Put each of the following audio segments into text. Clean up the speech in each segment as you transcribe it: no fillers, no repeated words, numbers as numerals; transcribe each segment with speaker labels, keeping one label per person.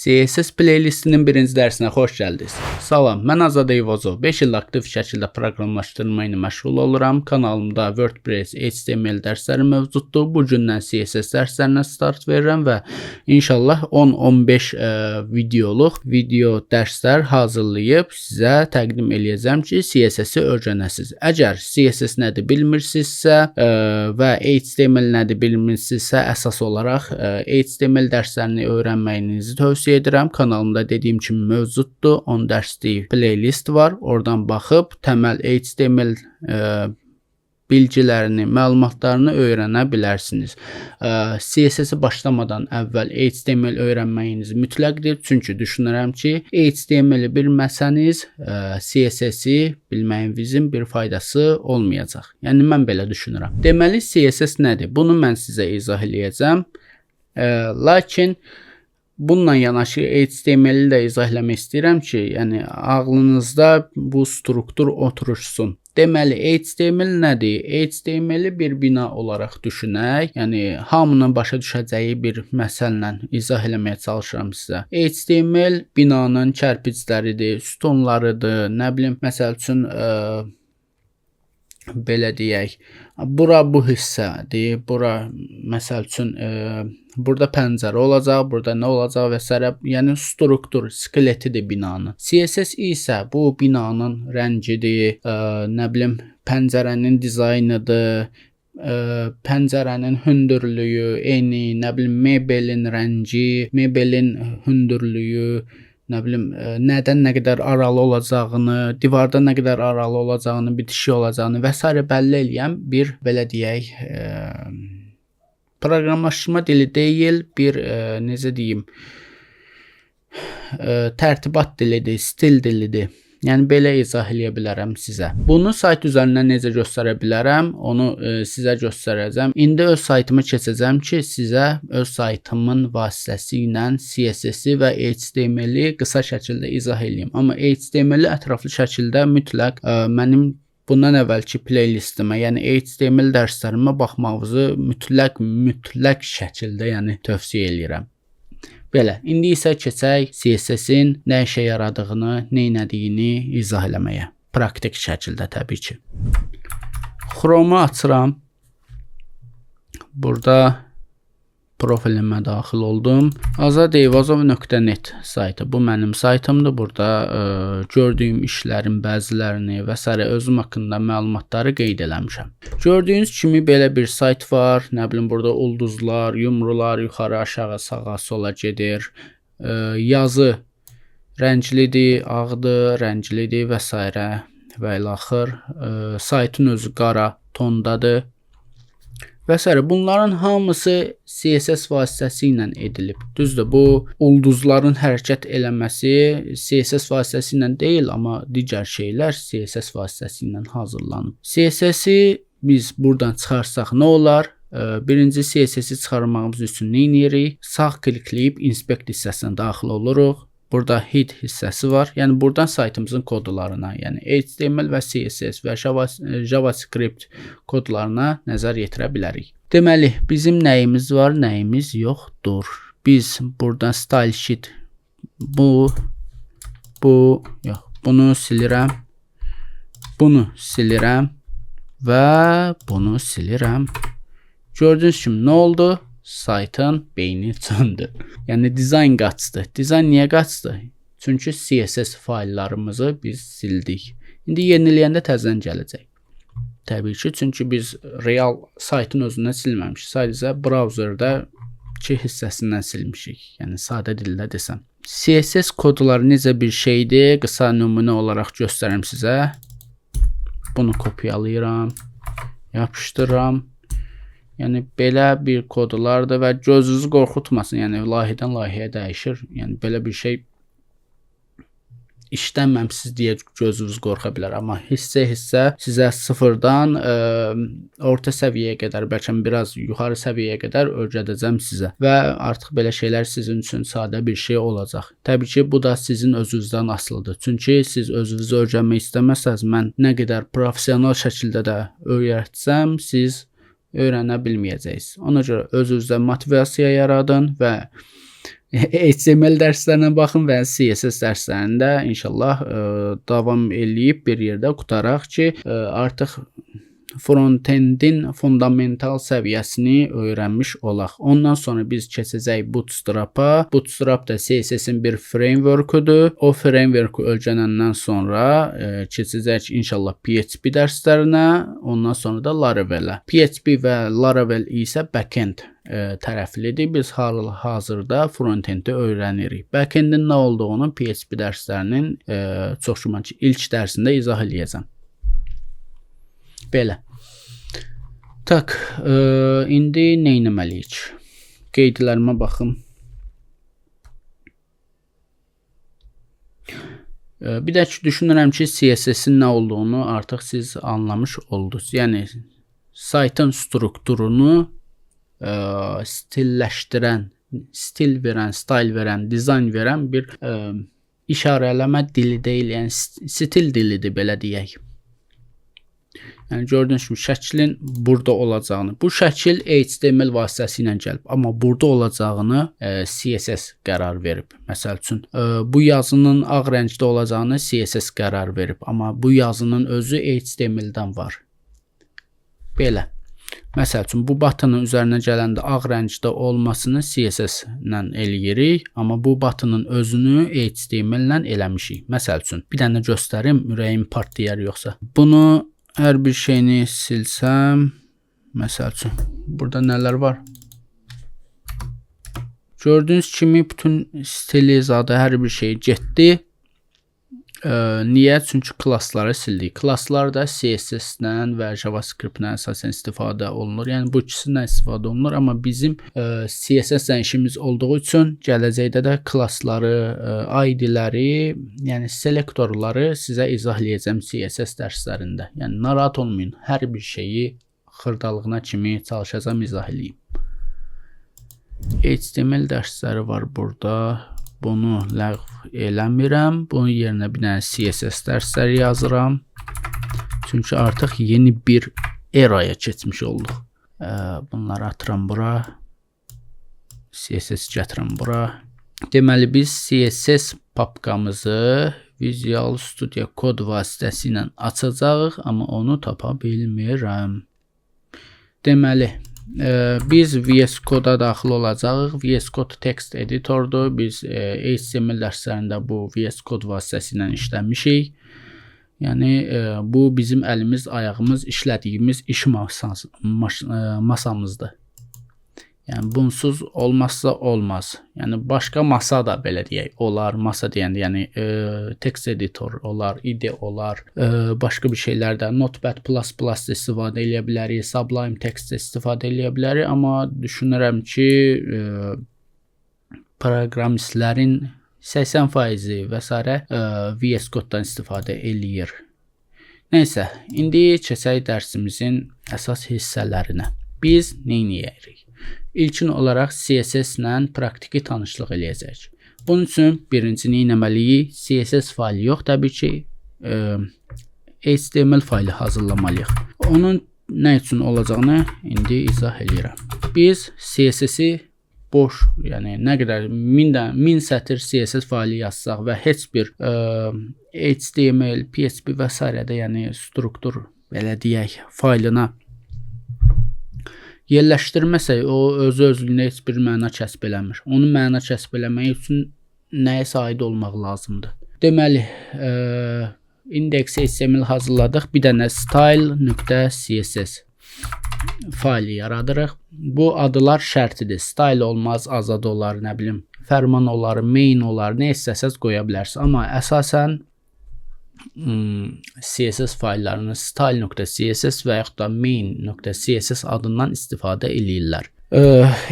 Speaker 1: CSS playlistinin birinci dərsinə xoş gəldiniz. Salam, mən Azad Eyvazov. 5 il aktiv şəkildə proqramlaşdırma ilə məşğul oluram. Kanalımda WordPress, HTML dərsləri mövcuddur. Bu gündən CSS dərslərinə start verirəm və inşallah 10-15 videoluq video dərslər hazırlayıb sizə təqdim eləyəcəm ki, CSS-i öyrənəsiniz. Əgər CSS nədir bilmirsinizsə və HTML nədir bilmirsinizsə, əsas olaraq HTML dərslərini öyrənməyinizi tövsiyə edirəm. Kanalımda dediyim kimi mövcuddur. 10 dərslik playlist var. Oradan baxıb təməl HTML bilgilərini, məlumatlarını öyrənə bilərsiniz. CSS-i başlamadan əvvəl HTML öyrənməyiniz mütləqdir. Çünki düşünürəm ki, HTML-i bilməsəniz, CSS-i bilməyinizin bir faydası olmayacaq. Yəni mən belə düşünürəm. Deməli CSS nədir? Bunu mən sizə izah eləyəcəm. Lakin bununla yanaşı HTML-i də izah eləmək istəyirəm ki, yəni ağlınızda bu struktur oturuşsun. Deməli HTML nədir? HTML-i bir bina olaraq düşünək. Yəni hamının başa düşəcəyi bir məsəllə izah eləməyə çalışıram sizə. HTML binanın kərpicləridir, sütunlarıdır, nə bilim, məsəl üçün belə deyək, bura bu hissədir, bura məsəl üçün burada pəncərə olacaq, burada nə olacaq və s. Yəni struktur, skeletidir binanın. CSS isə bu binanın rəngidir, nə bilim, pəncərənin dizaynıdır, pəncərənin hündürlüyü, eni, nə bilim, mebelin rəngi, mebelin hündürlüyü, nə bilim, nədən nə qədər aralı olacağını, divarda nə qədər aralı olacağını, bitişik olacağını və s. bəlli eləyən bir, belə deyək, proqramlaşdırma dili deyil, bir, necə deyim, tərtibat dilidir, stil dilidir. Yəni belə izah eləyə bilərəm sizə. Bunu sayt üzərindən necə göstərə bilərəm, onu sizə göstərəcəm. İndi öz saytıma keçəcəm ki, sizə öz saytımın vasitəsilə CSS-i və HTML-i qısa şəkildə izah eləyim. Amma HTML-i ətraflı şəkildə mütləq mənim bundan əvvəlki playlistimə, yəni HTML dərslərimə baxmağınızı mütləq şəkildə tövsiyə eləyirəm. Belə, indi isə keçək CSS-in nə işə yaradığını, neynədiyini izah eləməyə. Praktik şəkildə təbii ki. Chrome-u açıram. Burada profilimə daxil oldum. azadeyvazov.net saytı. Bu mənim saytımdır. Burada gördüyüm işlərin bəzilərini və s. özüm haqqında məlumatları qeyd eləmişəm. Gördüyünüz kimi belə bir sayt var. Nə bilim, burada ulduzlar, yumrular yuxarı, aşağı, sağa, sola gedir. Yazı rənglidir, ağdır, rənglidir və s. və ilaxır. Saytın özü qara tondadır. Və s. Bunların hamısı CSS vasitəsilə edilib. Düzdür, bu ulduzların hərəkət eləməsi CSS vasitəsilə deyil, amma digər şeylər CSS vasitəsilə hazırlanıb. CSS-i biz buradan çıxarsaq nə olar? Birinci CSS-i çıxarmağımız üçün nə edirik? Sağ klikləyib inspect hissəsinə daxil oluruq. Burada head hissəsi var. Yəni buradan saytımızın kodlarına, yəni HTML və CSS və JavaScript kodlarına nəzər yetirə bilərik. Deməli, bizim nəyimiz var, nəyimiz yoxdur. Biz buradan style sheet yox, bunu silirəm. Bunu silirəm və bunu silirəm. Gördüyünüz kimi nə oldu? Saytın beyni söndü. Yəni dizayn qaçdı. Dizayn niyə qaçdı? Çünki CSS fayllarımızı biz sildik. İndi yeniləyəndə təzədən gələcək. Təbii ki, çünki biz real saytın özündən silməmişik. Sadəcə browserdəki hissəsindən silmişik. Yəni sadə dildə desəm. CSS kodları necə bir şeydir? Qısa nümunə olaraq göstərim sizə. Bunu kopyalayıram, yapışdırıram. Yəni belə bir kodlardır və gözünüzü qorxutmasın. Yəni layihədən layihəyə dəyişir. Yəni belə bir şey işlənməmisiz deyə gözünüz qorxa bilər. Amma hissə-hissə sizə sıfırdan orta səviyyəyə qədər, bəlkə biraz yuxarı səviyyəyə qədər öyrədəcəm sizə. Və artıq belə şeylər sizin üçün sadə bir şey olacaq. Təbii ki, bu da sizin özünüzdən asılıdır. Çünki siz özünüzü öyrənmək istəməsəz, mən nə qədər professional şəkildə də öyrətsəm, siz öyrənə bilməyəcəksiniz. Ona görə özünüzdə motivasiya yaradın və HTML dərslərinə baxın və CSS dərslərində inşallah davam eləyib bir yerdə qutaraq ki, artıq frontendin fundamental səviyyəsini öyrənmiş olaq. Ondan sonra biz keçəcəyik Bootstrap-a. Bootstrap da CSS-in bir framework-udur. O framework-u öyrənəndən sonra keçəcəyik inşallah PHP dərslərinə, ondan sonra da Laravel-ə. PHP və Laravel isə backend tərəflidir. Biz hazırda frontendi öyrənirik. Backendin nə olduğunu PHP dərslərinin çox güman ki, ilk dərsində izah eləyəcəm. Belə. Tak, indi nə etməliyik? Qeydlərimə baxım. Bir də ki, düşünürəm ki, CSS-in nə olduğunu artıq siz anlamış oldunuz. Yəni, saytın strukturunu stilləşdirən, stil verən, style verən, dizayn verən bir işarələmə dili deyil, yəni stil dilidir, belə deyək. Yəni gördüyünüz kimi şəklin burada olacağını, bu şəkil HTML vasitəsilə gəlib, amma burada olacağını CSS qərar verib. Məsəl üçün, bu yazının ağ rəngdə olacağını CSS qərar verib, amma bu yazının özü HTML-dən var. Belə. Məsəl üçün, bu buttonun üzərinə gələndə ağ rəngdə olmasını CSS-lə eləyirik, amma bu buttonun özünü HTML-lə eləmişik. Məsəl üçün, bir dənə göstərim, ürəyim partlayar yoxsa. Bunu hər bir şeyini silsəm, məsəl üçün, burada nələr var? Gördüyünüz kimi bütün stili, zadı, hər bir şey getdi. Niyə? Çünki klassları sildik. Klasslar da CSS-dən və JavaScript-dən əsasən istifadə olunur. Yəni, bu ikisindən istifadə olunur, amma bizim CSS-lə işimiz olduğu üçün gələcəkdə də klassları, ID-ləri, yəni selektorları sizə izahləyəcəm CSS dərslərində. Yəni, narahat olmayın, hər bir şeyi xırdalığına kimi çalışacağım izah eləyim. HTML dərsləri var burada. Bunu ləğv eləmirəm. Bunun yerinə bir dənə CSS dərsləri yazıram. Çünki artıq yeni bir eraya keçmiş olduq. Bunları atıram bura. CSS gətirəm bura. Deməli, biz CSS papkamızı Visual Studio Code vasitəsilə açacağıq, amma onu tapa bilmirəm. Deməli, biz VS Code-a daxil olacağıq. VS Code text editordur. Biz HTML dərslərində bu VS Code vasitəsilə işləmişik. Yəni, bu bizim əlimiz, ayağımız, işlədiyimiz iş masamızdır. Yəni, bunsuz olmazsa olmaz. Yəni, başqa masa da belə deyək, olar. Masa deyəndə, yəni, text editor olar, IDE olar, başqa bir şeylərdə Notepad++ istifadə eləyə bilərik, Sublime Text istifadə eləyə bilərik, amma düşünürəm ki, proqramistlərin 80% və s. VS Code-dan istifadə eləyir. Neysə, indi keçək dərsimizin əsas hissələrinə. Biz nə edirik? İlkin olaraq CSS-lə praktiki tanışlıq eləyəcək. Bunun üçün birinci nə etməliyik? CSS faylı yox, təbii ki, HTML faylı hazırlamalıyıq. Onun nə üçün olacağını indi izah eləyirəm. Biz CSS-i boş, yəni nə qədər 1000 sətr CSS faylı yazsaq və heç bir HTML, PHP və s. yəni struktur, belə deyək, faylına yerləşdirməsək, o özü-özlüyündə heç bir məna kəsb eləmir. Onu məna kəsb eləmək üçün nəyəsə aid olmaq lazımdır. Deməli, index HTML hazırladıq. Bir dənə style.css faylı yaradırıq. Bu adlar şərtidir. Style olmaz, azad olar, nə bilim, fərman olar, main olar, nə istəsəz qoya bilərsiniz. Amma əsasən CSS fayllarını style.css və yaxud da main.css adından istifadə eləyirlər.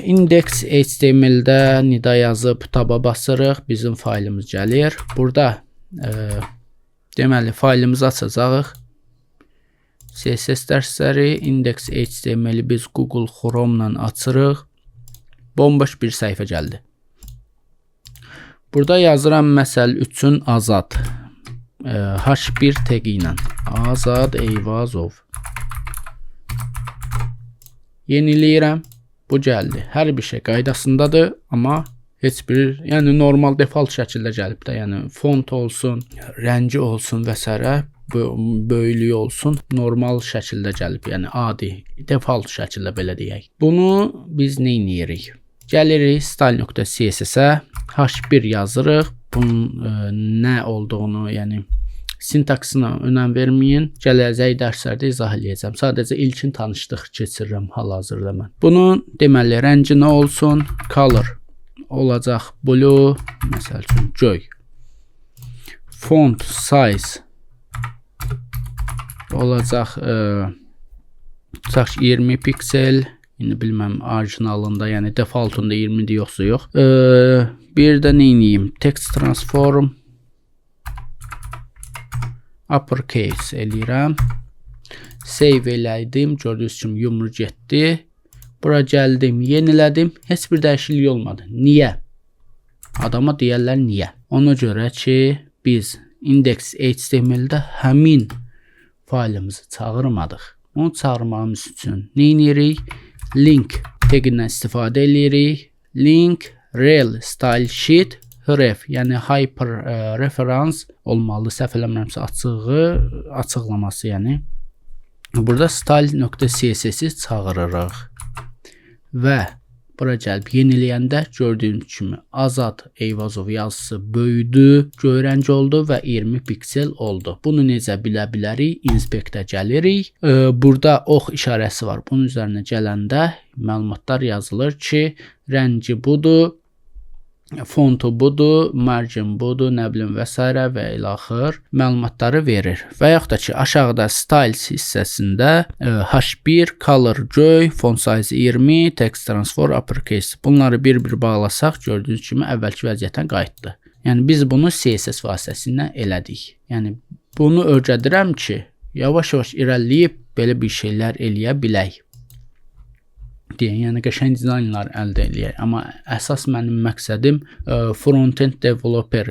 Speaker 1: Index HTML-də nida yazıb taba basırıq, bizim faylımız gəlir. Burada deməli faylımızı açacağıq. CSS dərsləri, index HTML-i biz Google Chrome-la açırıq. Bomboş bir səhifə gəldi. Burada yazıram məsəl üçün azad. H1 tagi ilə Azad Eyvazov yeniləyirəm. Bu gəldi. Hər bir şey qaydasındadır, amma Heç bir, yəni normal default şəkildə gəlib də, yəni font olsun, rəngi olsun və s. böyüklüyü olsun, normal şəkildə gəlib, yəni adi, default şəkildə belə deyək. Bunu biz nə edirik? Gəlirik style.css-ə, h1 yazırıq. Bunun nə olduğunu, yəni sintaksına önəm verməyin. Gələcək dərslərdə izah edəcəm. Sadəcə ilkin tanışlıq keçirirəm hal-hazırda mən. Bunun deməli rəngi nə olsun? Color olacaq blue, məsəl üçün göy. Font size olacaq 20 piksel. İndi bilməm orijinalında, yəni defaultunda 20-dir yoxsa yox. Bir də nə edeyim? Text transform uppercase eləyirəm. Save elədim. Gördüyünüz kimi yumru getdi. Bura gəldim, yenilədim. Heç bir dəyişiklik olmadı. Niyə? Adama deyərlər niyə? Ona görə ki, biz index.html-də həmin faylımızı çağırmadıq. Onu çağırmamız üçün nə edirik? Link tagindən istifadə edirik. Link rel style sheet href, yəni hyper reference olmalı. Səhv eləmirəmsə açıqlaması, yəni. Burada style.css-i çağırırıq. Və bura gəlib yeniləyəndə gördüyünüz kimi Azad Eyvazov yazısı böyüdü, göy rəng oldu və 20 piksel oldu. Bunu necə bilə bilərik? Inspectə gəlirik. Burada ox işarəsi var. Bunun üzərinə gələndə məlumatlar yazılır ki, rəngi budur, fontu budur, margin budur, nə bilim və s. və ilaxır məlumatları verir. Və yaxud da ki, aşağıda styles hissəsində h1, color göy, font size 20, text transform uppercase. Bunları bir-bir bağlasaq, gördüyünüz kimi əvvəlki vəziyyətə qayıtdı. Yəni biz bunu CSS vasitəsilə elədik. Yəni bunu öyrədirəm ki, yavaş-yavaş irəliləyib belə bir şeylər eləyə bilək. Yəni qəşəng dizaynlar əldə eləyək. Amma əsas mənim məqsədim front-end developer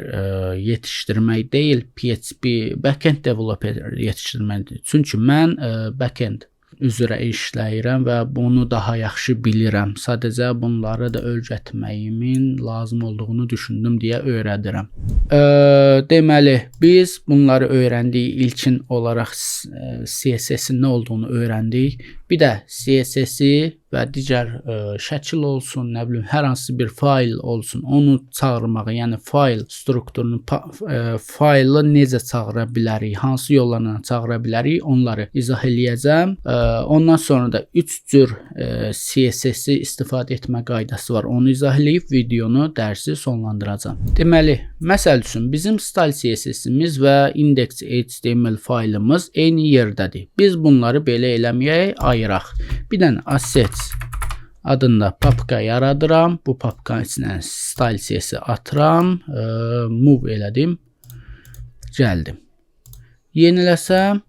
Speaker 1: yetişdirmək deyil, PHP backend developer yetişdirməkdir. Çünki mən backend üzrə işləyirəm və bunu daha yaxşı bilirəm. Sadəcə bunları da öyrətməyimin lazım olduğunu düşündüm deyə öyrədirəm. Deməli, biz bunları öyrəndik. İlkin olaraq CSS-in nə olduğunu öyrəndik. Bir də CSS-i və digər şəkil olsun, nə bilim, hər hansı bir fayl olsun, onu çağırmağı, yəni fayl strukturunu, faylı necə çağıra bilərik, hansı yollarla çağıra bilərik, onları izah eləyəcəm. Ondan sonra da 3 cür CSS-i istifadə etmə qaydası var. Onu izah eləyib videonu, dərsi sonlandıracağam. Deməli, məsəl üçün bizim style CSS-imiz və index.html faylımız eyni yerdədir. Biz bunları belə eləməyək, ayıraq. Bir dənə assets adında papka yaradıram. Bu papkanın içinə style CSS atıram. Move elədim. Gəldim. Yeniləsəm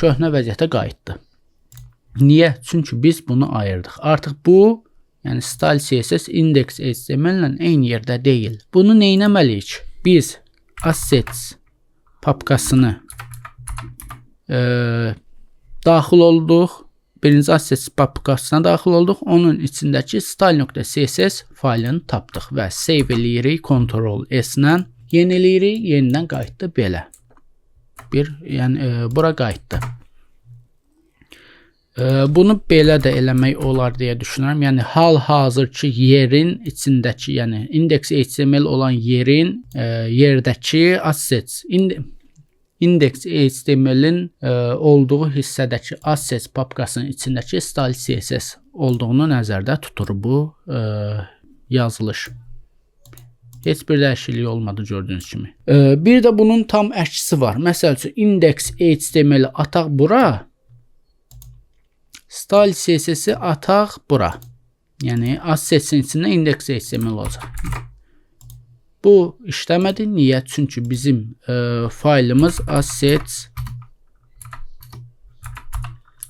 Speaker 1: köhnə vəziyyətə qayıtdı. Niyə? Çünki biz bunu ayırdıq. Artıq bu, yəni style CSS index.html ilə eyni yerdə deyil. Bunu nə etməliyik? Biz assets papkasını daxil olduq. Birinci assets papkasına daxil olduq. Onun içindəki style.css faylını tapdıq və save eləyirik Ctrl+S-lə. Yeniləyirik, yenidən qayıtdı belə. Yəni bura qayıtdı. Bunu belə də eləmək olar deyə düşünürəm. Yəni hal-hazırki yerin içindəki, yəni index.html olan yerin yerdəki assets index.html-in olduğu hissədəki assets papkasının içindəki style CSS olduğunu nəzərdə tutur bu yazılış. Heç bir dəyişiklik olmadı gördüyünüz kimi. Bir də bunun tam əksisi var. Məsəl üçün index.html-i ataq bura, style CSS-i ataq bura. Yəni assetsin içində index.html olacaq. Bu işləmədi. Niyə? Çünki bizim faylımız assets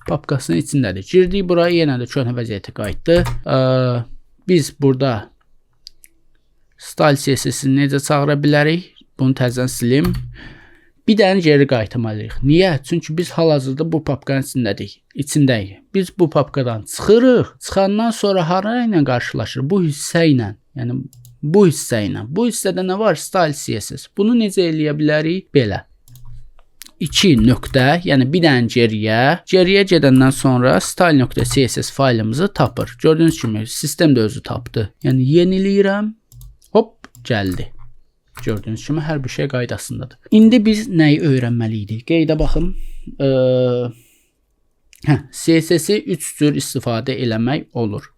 Speaker 1: papkasının içindədir. Girdik buraya, yenə də köhnə vəziyyətə qayıtdı. Biz burada style CSS-i necə çağıra bilərik? Bunu təzədən silim. Bir dənə geri qayıtmalıyıq. Niyə? Çünki biz hal-hazırda bu papkanın içindəyik. Biz bu papkadan çıxırıq. Çıxandan sonra hara ilə qarşılaşır? Bu hissə ilə. Yəni bu hissə ilə. Bu hissədə nə var? Style CSS. Bunu necə eləyə bilərik? Belə. 2 nöqtə, yəni bir dənə geriyə gedəndən sonra style.css faylımızı tapır. Gördüyünüz kimi sistem də özü tapdı. Yəni yeniləyirəm. Hop, gəldi. Gördüyünüz kimi hər bir şey qaydasındadır. İndi biz nəyi öyrənməliydik? Qeydə baxın. CSS-i 3 cür istifadə eləmək olur.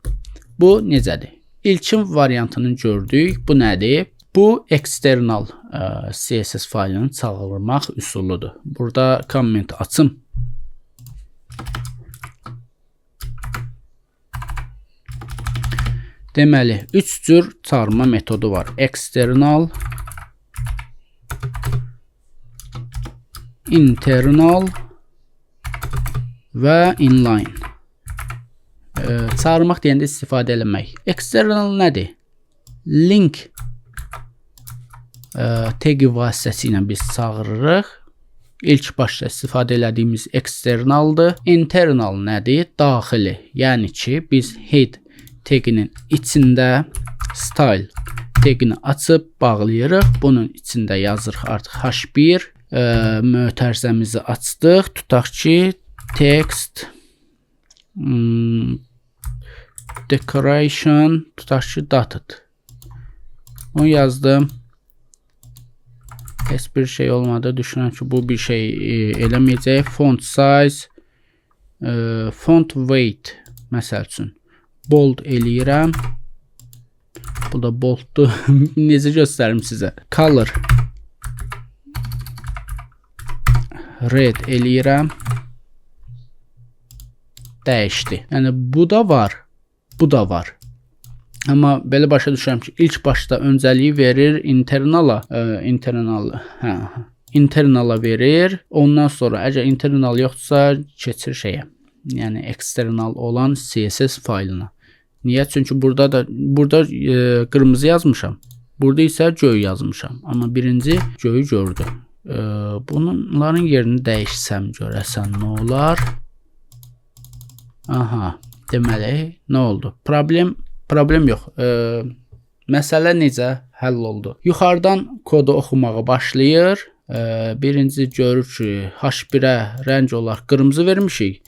Speaker 1: Bu necədir? İlkin variantını gördük. Bu nədir? Bu eksternal CSS faylını çağırmaq üsuludur. Burada comment açım. Deməli, 3 cür çağırma metodu var. External, internal və inline. Çağırmaq deyəndə istifadə eləmək. External nədir? Link tagi vasitəsilə biz çağırırıq. İlk başda istifadə elədiyimiz eksternaldır. Internal nədir? Daxili. Yəni ki, biz head taginin içində style tagini açıb bağlayırıq. Bunun içində yazırıq artıq H1. Mötərizəmizi açdıq. Tutaq ki, text decoration tutaq ki, dated. Onu yazdım. Heç bir şey olmadı. Düşünürəm ki, bu bir şey eləməyəcək. Font size, font weight məsəl üçün bold eləyirəm. Bu da bolddur. Necə göstərim sizə? Color red eləyirəm. Dəyişdi. Yəni bu da var, bu da var. Amma belə başa düşürəm ki, ilk başda öncəliyi verir internala verir. Ondan sonra əgər internal yoxdursa keçir şeyə. Yəni eksternal olan CSS faylına. Niyə? Çünki burada qırmızı yazmışam. Burada isə göy yazmışam. Amma birinci göyü gördü. Bunların yerini dəyişsəm görəsən nə olar? Aha, deməli, nə oldu? Problem yox. Məsələ necə həll oldu? Yuxarıdan kodu oxumağa başlayır. Birinci görür ki, H1-ə rəng olaraq qırmızı vermişik.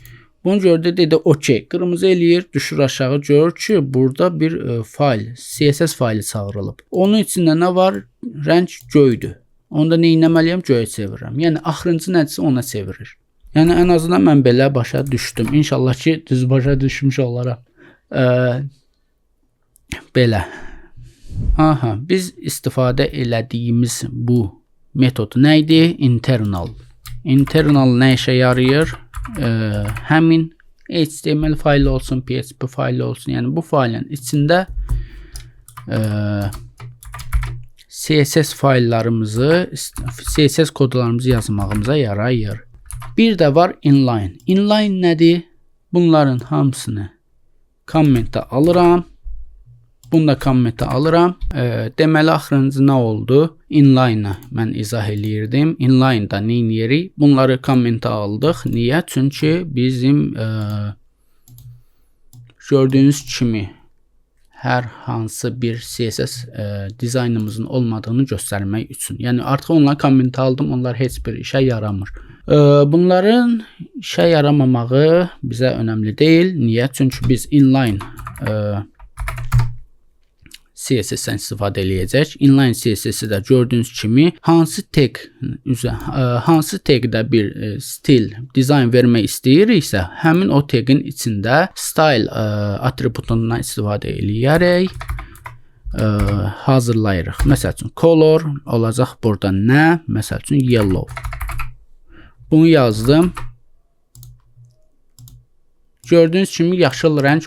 Speaker 1: Bunu gördü, dedi, okey. Qırmızı eləyir, düşür aşağı, görür ki, burada bir fayl, CSS faylı çağırılıb. Onun içində nə var? Rəng göydür. Onda nə etməliyəm? Göyə çevirirəm. Yəni, axırıncı nəticə ona çevirir. Yəni, ən azından mən belə başa düşdüm. İnşallah ki, düz başa düşmüş olaram. Belə. Aha, biz istifadə elədiyimiz bu metod nə idi? Internal. Internal nə işə yarayır? Həmin HTML faylı olsun, PHP faylı olsun. Yəni, bu faylın içində CSS fayllarımızı, CSS kodlarımızı yazmağımıza yarayır. Bir də var inline. Inline nədir? Bunların hamısını kommentə alıram. Bunu da kommentə alıram. Deməli, axırıncı nə oldu? Inline-ı mən izah eləyirdim. Inline-da nə edirik? Bunları kommentə aldıq. Niyə? Çünki bizim gördüyünüz kimi hər hansı bir CSS dizaynımızın olmadığını göstərmək üçün. Yəni, artıq onları kommentə aldım. Onlar heç bir işə yaramır. Bunların işə yaramamağı bizə önəmli deyil. Niyə? Çünki biz inline CSS-dən istifadə eləyəcək. Inline CSS-i də gördüyünüz kimi hansı tagdə bir stil, dizayn vermək istəyiriksə, həmin o tagin içində style atributundan istifadə eləyərək hazırlayırıq. Məsəl üçün, color olacaq burada nə? Məsəl üçün, yellow. Bunu yazdım. Gördüyünüz kimi yaşıl rəng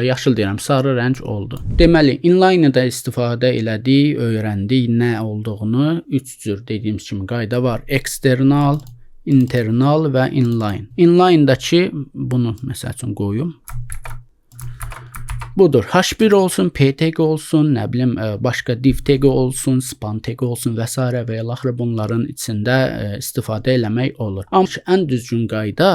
Speaker 1: yaşıl deyirəm, sarı rəng oldu. Deməli, inline-də istifadə elədik, öyrəndik nə olduğunu. 3 cür dediyimiz kimi qayda var. External, internal və inline. Inline-dakı bunu məsəl üçün qoyum. budur. H1 olsun, PTG olsun, nə bilim, başqa div tagi olsun, span tagi olsun və s. və ilaxır bunların içində istifadə eləmək olur. Amma ən düzgün qayda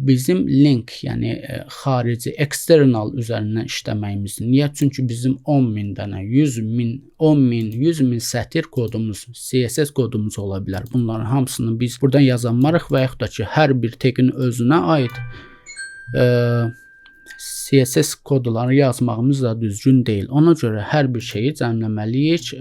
Speaker 1: bizim link, yəni xarici external üzərindən işləməyimizdir. Niyə? Çünki bizim 10.000 dənə, 100.000, 10.000, 100.000 sətir kodumuz, CSS kodumuz ola bilər. Bunların hamısını biz buradan yazanmarıq və yaxud da ki, hər bir tagin özünə aid CSS kodları yazmağımız da düzgün deyil. Ona görə hər bir şeyi cəmləməliyik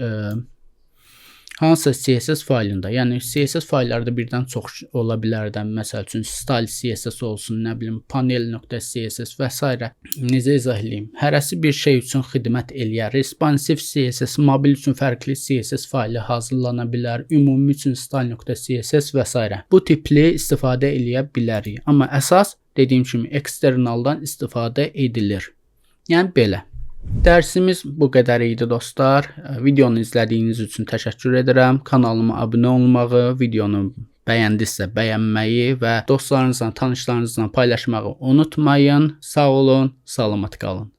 Speaker 1: hansısa CSS faylında. Yəni CSS fayllarda birdən çox ola bilər də. Məsəl üçün style CSS olsun, nə bilim panel.css və s. Necə izah edeyim? Hərəsi bir şey üçün xidmət eləyər. Responsive CSS, mobil üçün fərqli CSS faylı hazırlana bilər. Ümumi üçün style.css və s. Bu tipli istifadə eləyə bilərik. Amma əsas dediyim kimi eksternaldan istifadə edilir. Yəni belə. Dərsimiz bu qədər idi dostlar. Videonu izlədiyiniz üçün təşəkkür edirəm. Kanalıma abunə olmağı, videonu bəyəndinizsə bəyənməyi və dostlarınızla, tanışlarınızla paylaşmağı unutmayın. Sağ olun, salamat qalın.